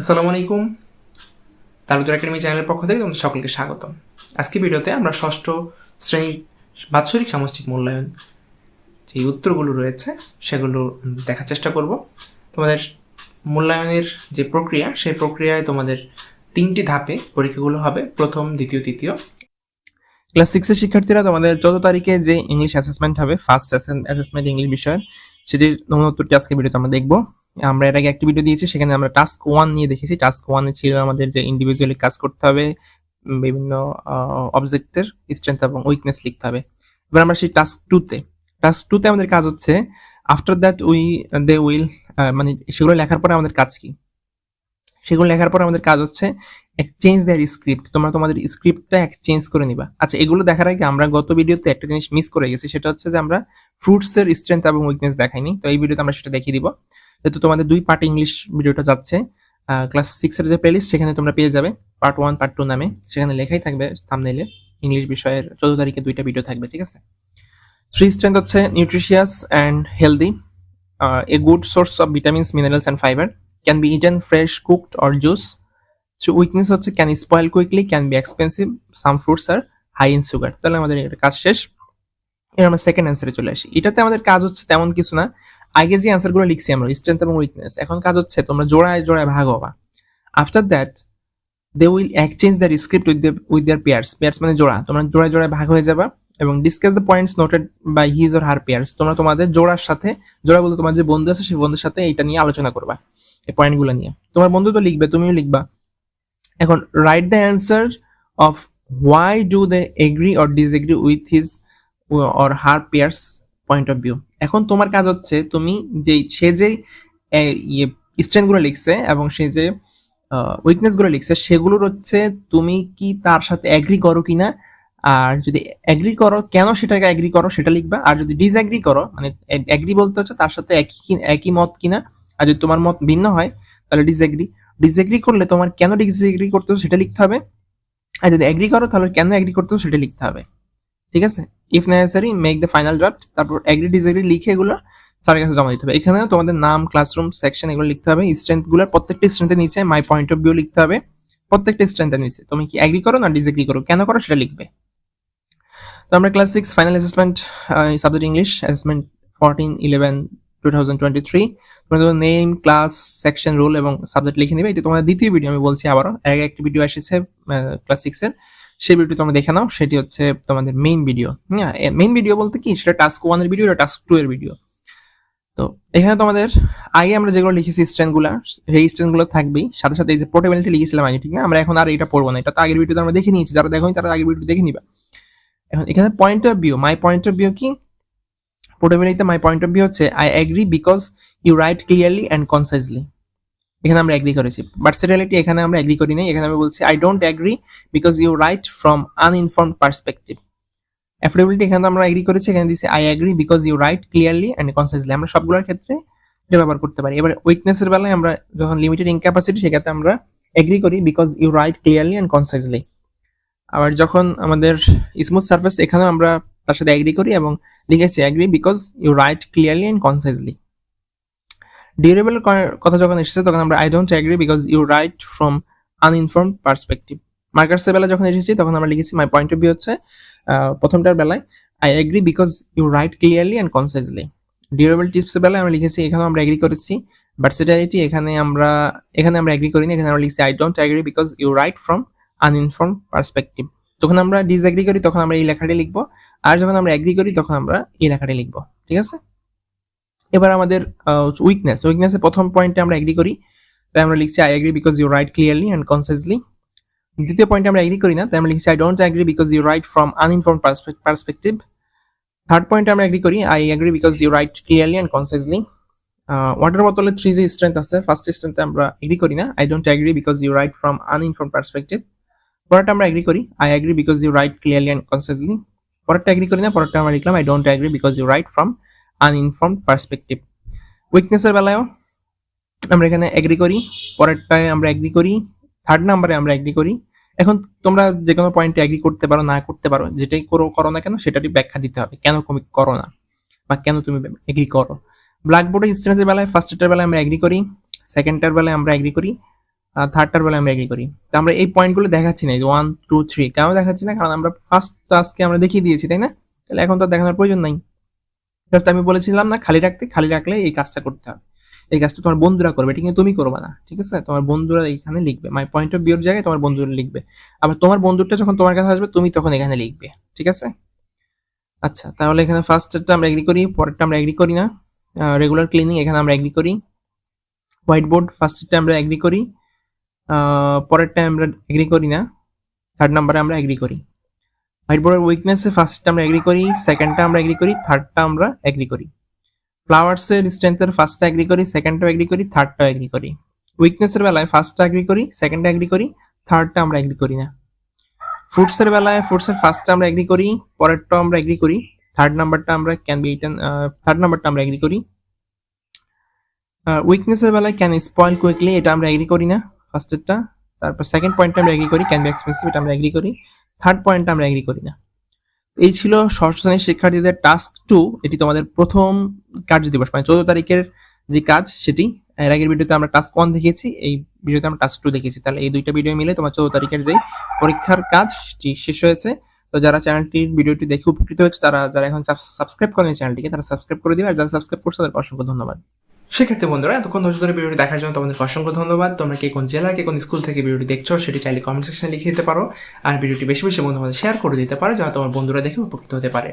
আসসালামু আলাইকুম। তালুকদার একাডেমি চ্যানেলের পক্ষ থেকে তোমাদের সকলকে স্বাগতম। আজকে ভিডিওতে আমরা ষষ্ঠ শ্রেণীর বাৎসরিক সামষ্টিক মূল্যায়ন যে উত্তরগুলো রয়েছে সেগুলো দেখার চেষ্টা করব। তোমাদের মূল্যায়নের যে প্রক্রিয়া, সেই প্রক্রিয়ায় তোমাদের 3টি ধাপে পরীক্ষাগুলো হবে, প্রথম, দ্বিতীয়, তৃতীয়। ক্লাস 6 এর শিক্ষার্থীরা তোমাদের 14 তারিখে যে ইংলিশ অ্যাসেসমেন্ট হবে, ফার্স্ট অ্যাসেসমেন্ট ইংলিশ বিষয়ের, সেটির নমুনা উত্তরটি আজকে ভিডিওতে আমরা দেখব। আমরা এর আগে একটি ভিডিও দিয়েছি, সেখানে আমরা টাস্ক 1 নিয়ে দেখেছি। টাস্ক 1 এ ছিল আমাদের যে ইন্ডিভিজুয়ালি কাজ করতে হবে, বিভিন্ন অবজেক্টের স্ট্রেংথ এবং উইকনেস লিখতে হবে। এবার আমরা সেই টাস্ক 2 তে আমাদের কাজ হচ্ছে আফটার দ্যাট দে উইল, মানে সেগুলো লেখার পরে আমাদের কাজ কি, সেগুলো লেখার পরে আমাদের কাজ হচ্ছে এক্সচেঞ্জ দেয়ার স্ক্রিপ্ট। তোমরা তোমাদের স্ক্রিপ্টটা এক্সচেঞ্জ করে নিবা। আচ্ছা, এগুলো দেখার আগে আমরা গত ভিডিওতে একটা জিনিস মিস করে গেছি, সেটা হচ্ছে যে আমরা ফ্রুটস এর স্ট্রেংথ এবং উইকনেস দেখাইনি। তো এই ভিডিওতে আমরা সেটা দেখিয়ে দিব। যেহেতু তোমাদের 2 পার্ট ইংলিশ ভিডিওটা যাচ্ছে, ক্লাস 6 এর যে প্লেলিস্ট সেখানে তোমরা পেয়ে যাবে পার্ট 1 পার্ট 2 নামে, সেখানে লেখাই থাকবে থাম্বনেইলে ইংলিশ বিষয়ের 14 তারিখে 2টা ভিডিও থাকবে, ঠিক আছে। 3 স্ট্রেংথ হচ্ছে nutritious and healthy, a good source of vitamins, minerals and fibre, can be eaten fresh, cooked or juice. So weakness হচ্ছে can spoil quickly, can be expensive, some fruits are high in sugar. তাহলে আমাদের এটা কাজ শেষ। এবার আমরা second অ্যান্সারে চলে আসি। এটাতে আমাদের কাজ হচ্ছে তেমন কিছু না, আগে যে অ্যান্সারগুলো লিখছি আমরা স্ট্রেংথ এবং উইকনেস, এখন কাজ হচ্ছে তোমরা জোড়ায় জোড়ায় ভাগ হবা। After that they will exchange their script with their pairs মানে জোড়া, তোমরা জোড়ায় জোড়ায় ভাগ হয়ে যাবা এবং discuss the points noted by his or her pairs. তোমরা তোমাদের জোড়ার সাথে, জোড়া বলতে তোমার যে বন্ধু আছে সেই বন্ধুর সাথে এটা নিয়ে আলোচনা করবা, এই পয়েন্টগুলো নিয়ে। তোমার বন্ধু তো লিখবে, তুমিও লিখবা। এখন write the answer of why do they agree or disagree with his or her pairs point of view. এখন তোমার কাজ হচ্ছে তুমি সে যে স্ট্রেংথগুলো লিখছে এবং সে যে উইকনেসগুলো লিখছে সেগুলোর হচ্ছে তুমি কি তার সাথে এগ্রি করো কিনা, আর যদি এগ্রি করো কেন সেটাকে এগ্রি করো সেটা লিখবা, আর যদি ডিসএগ্রি করো মানে এগ্রি বলতে হচ্ছে তার সাথে একই মত কিনা, আর যদি তোমার মত ভিন্ন হয় তাহলে ডিসএগ্রি করলে তোমার কেন ডিসএগ্রি করতেছো সেটা লিখতে হবে, আর যদি এগ্রি করো তাহলে কেন এগ্রি করতেছো সেটা লিখতে হবে, ঠিক আছে। If necessary make the final draft, তারপর এগ্রি ডিসএগ্রি লিখে এগুলো স্যারের কাছে জমা দিতে হবে। এখানেও তোমাদের নাম, ক্লাসরুম, সেকশন এগুলো লিখতে হবে। স্ট্রেংথগুলোর প্রত্যেকটা স্ট্রেংথের নিচে মাই পয়েন্ট অফ ভিউ লিখতে হবে, প্রত্যেকটা স্ট্রেংথের নিচে তুমি কি এগ্রি করো না ডিসএগ্রি করো, কেন করো সেটা লিখবে। তো আমরা class 6 final assessment subject English assessment 14/11/2023 তোমাদের নেম, ক্লাস, সেকশন, রোল এবং সাবজেক্ট লিখে নেবে। এটা তোমাদের দ্বিতীয় ভিডিও, আমি বলছি আবারও, আগে একটা ভিডিও এসেছে ক্লাস 6 এর, সেই ভিডিওটি তোমরা দেখে নাও, সেটি হচ্ছে তোমাদের মেইন ভিডিও। হ্যাঁ, মেইন ভিডিও বলতে কি, সেটা টাস্ক 1 এর ভিডিও, এটা টাস্ক 2 এর ভিডিও। তো এখানে তোমাদের আগে আমরা যেগুলো লিখেছি স্ট্রেংথগুলো, সেই স্ট্রেংথগুলো থাকবেই, সাথে সাথে এই যে পোর্টেবিলিটি লিখেছিলাম আগে, ঠিক না? আমরা এখন আর এটা পড়বো না, এটা তো আগের ভিডিওতে আমরা দেখে নিয়েছি, যারা দেখোনি তারা আগের ভিডিও দেখে নিবা। এখন এখানে point of view, my point of view কি, পোর্টেবিলিটিতে মাই পয়েন্ট অফ ভিউ হচ্ছে I agree because you write clearly and concisely, এখানে আমরা এগ্রি করেছি। ভার্সেটিলিটি এখানে আমরা এগ্রি করি নাই, এখানে আমি বলছি I don't agree because you write from uninformed perspective. Affordability এখানে আমরা এগ্রি করেছি, এখানে দিছি I agree because you write clearly and concisely. আমরা সবগুলোর ক্ষেত্রে এটা ব্যবহার করতে পারি। এবার উইকনেসের বেলায় আমরা যখন লিমিটেড ইনক্যাপাসিটি, সেক্ষেত্রে আমরা এগ্রি করি because you write clearly and concisely. আবার যখন আমাদের স্মুথ সারফেস, এখানেও আমরা তার সাথে এগ্রি করি এবং লিখেছি agree because you write clearly and concisely. Durable কথা যখন এসেছে তখন আমরা I don't agree because you write from uninformed perspective. মার্কার্সের বেলা যখন এসেছি তখন আমরা লিখেছি মাই পয়েন্ট অফ ভিউ হচ্ছে প্রথমটার বেলায় I agree because you write clearly and concisely. Durable টিপসের বেলায় আমরা লিখেছি, এখানেও আমরা এগ্রি করেছি। ভার্সেটিলিটি এখানে আমরা এগ্রি করিনি, এখানে আমরা লিখছি I don't agree because you write from uninformed perspective. যখন আমরা ডিসএগ্রি করি তখন আমরা এই লেখাটি লিখবো, আর যখন আমরা এগ্রি করি তখন আমরা এই লেখাটি লিখবো, ঠিক আছে। এবার আমাদের উইকনেসের প্রথম পয়েন্টে আমরা এগ্রি করি, তাই আমরা লিখছি I agree because you write clearly and concisely. দ্বিতীয় পয়েন্টে আমরা এগ্রি করি না, তাই আমরা লিখছি I don't agree because you write from uninformed perspective. Third পয়েন্টে আমরা এগ্রি করি I agree because you write clearly and concisely. Water বোতলের 3 যে স্ট্রেংথ আছে, ফার্স্ট স্ট্রেংথে আমরা এগ্রি করি না, I don't agree because you write from uninformed perspective. পরেরটা আমরা এগ্রি করি I agree because you write clearly and concisely. পরেরটা এগ্রি করি না, পরেরটা আমরা লিখলাম I don't agree because you write from uninformed perspective. উইকনেসের বেলায়ও আমরা এখানে এগ্রি করি, পরেরটায় আমরা এগ্রি করি, থার্ড নাম্বারে আমরা এগ্রি করি। এখন তোমরা যে কোনো পয়েন্টে এগ্রি করতে পারো, না করতে পারো, যেটাই করো না কেন সেটারই ব্যাখ্যা দিতে হবে, কেন তুমি করো না বা কেন তুমি এগ্রি করো। ব্ল্যাকবোর্ডের স্ট্রেংথের বেলায় ফার্স্টটার বেলায় আমরা এগ্রি করি, সেকেন্ডটার বেলায় আমরা এগ্রি করি, থার্ডটার বেলা আমরা এগ্রি করি। তো আমরা এই পয়েন্টগুলো দেখাচ্ছি না, 1 2 3 কেন দেখাচ্ছি না, কারণ আমরা ফার্স্ট টাস্কে আমরা দেখিয়ে দিয়েছি, তাই না? তাহলে এখন তো দেখানোর প্রয়োজন নাই। জাস্ট আমি বলেছিলাম না খালি রাখতে, খালি রাখলে এই কাজটা করতে হবে। এই কাজটা তোমার বন্ধুরা করবে, এটা কিন্তু তুমি করবে না, ঠিক আছে? তোমার বন্ধুরা এখানে লিখবে, মাই পয়েন্ট অফ ভিউর জায়গায় তোমার বন্ধুরা লিখবে। আবার তোমার বন্ধুটা যখন তোমার কাছে আসবে তুমি তখন এখানে লিখবে, ঠিক আছে? আচ্ছা, তাহলে এখানে ফার্স্টটা আমরা এগ্রি করি, পরেরটা আমরা এগ্রি করি না। রেগুলার ক্লিনিং এখানে আমরা এগ্রি করি। হোয়াইট বোর্ড ফার্স্টটা আমরা এগ্রি করি, পরেরটা আমরা এগ্রি করি না। থার্ড নাম্বারে আমরা এগ্রি করি। হোয়াইট বোর্ডের উইকনেসে ফার্স্টটা আমরা এগ্রি করি, সেকেন্ডটা আমরা এগ্রি করি, থার্ডটা আমরা এগ্রি করি। ফ্লাওয়ার্সের স্ট্রেংথের ফার্স্টটা এগ্রি করি, সেকেন্ডটাও এগ্রি করি, থার্ডটাও এগ্রি করি। উইকনেসের বেলায় ফার্স্টটা এগ্রি করি, সেকেন্ডটা এগ্রি করি, থার্ডটা আমরা এগ্রি করি না। ফ্রুটসের বেলায় ফ্রুটসের ফার্স্টটা আমরা এগ্রি করি, পরেরটাও আমরা এগ্রি করি, থার্ড নাম্বারটা আমরা ক্যান বি ইটেন, থার্ড নাম্বারটা আমরা এগ্রি করি। উইকনেসের বেলায় ক্যান স্পয়েল কুইকলি, এটা আমরা এগ্রি করি না ফার্স্টেরটা। তারপর সেকেন্ড পয়েন্টটা আমরা এগ্রি করি, ক্যান বি এক্সপেন্সিভ, এটা আমরা এগ্রি করি। থার্ড পয়েন্টটা আমরা এগ্রি করি না। এই ছিল ষষ্ঠ শ্রেণীর শিক্ষার্থীদের টাস্ক 2। এটি তোমাদের প্রথম কার্য দিবস, মানে 14 তারিখের যে কাজ সেটি। এর আগের ভিডিওতে আমরা টাস্ক 1 দেখিয়েছি, এই ভিডিওতে আমরা টাস্ক 2 দেখিয়েছি। তাহলে এই দুইটা ভিডিও মিলে তোমার 14 তারিখের যে পরীক্ষার কাজ সেটি শেষ হয়েছে। তো যারা চ্যানেলটির ভিডিওটি দেখে উপকৃত হয়েছে, যারা এখন সাবস্ক্রাইব করেন চ্যানেলটিকে, তারা সাবস্ক্রাইব করে দিবে। আর যারা সাবস্ক্রাইব করছে তাদেরকে অসংখ্য ধন্যবাদ। শিক্ষার্থী বন্ধুরা, এতক্ষণ ধৈর্য ধরে ভিডিওটি দেখার জন্য তোমাদের অসংখ্য ধন্যবাদ। তোমরা কে কোন জেলা, কে কোন স্কুল থেকে ভিডিওটি দেখছো সেটি চাইলে কমেন্ট সেকশনে লিখে দিতে পারো। আর ভিডিওটি বেশি বেশি বন্ধুদের শেয়ার করে দিতে পারো, যাতে তোমার বন্ধুরা দেখে উপকৃত হতে পারে।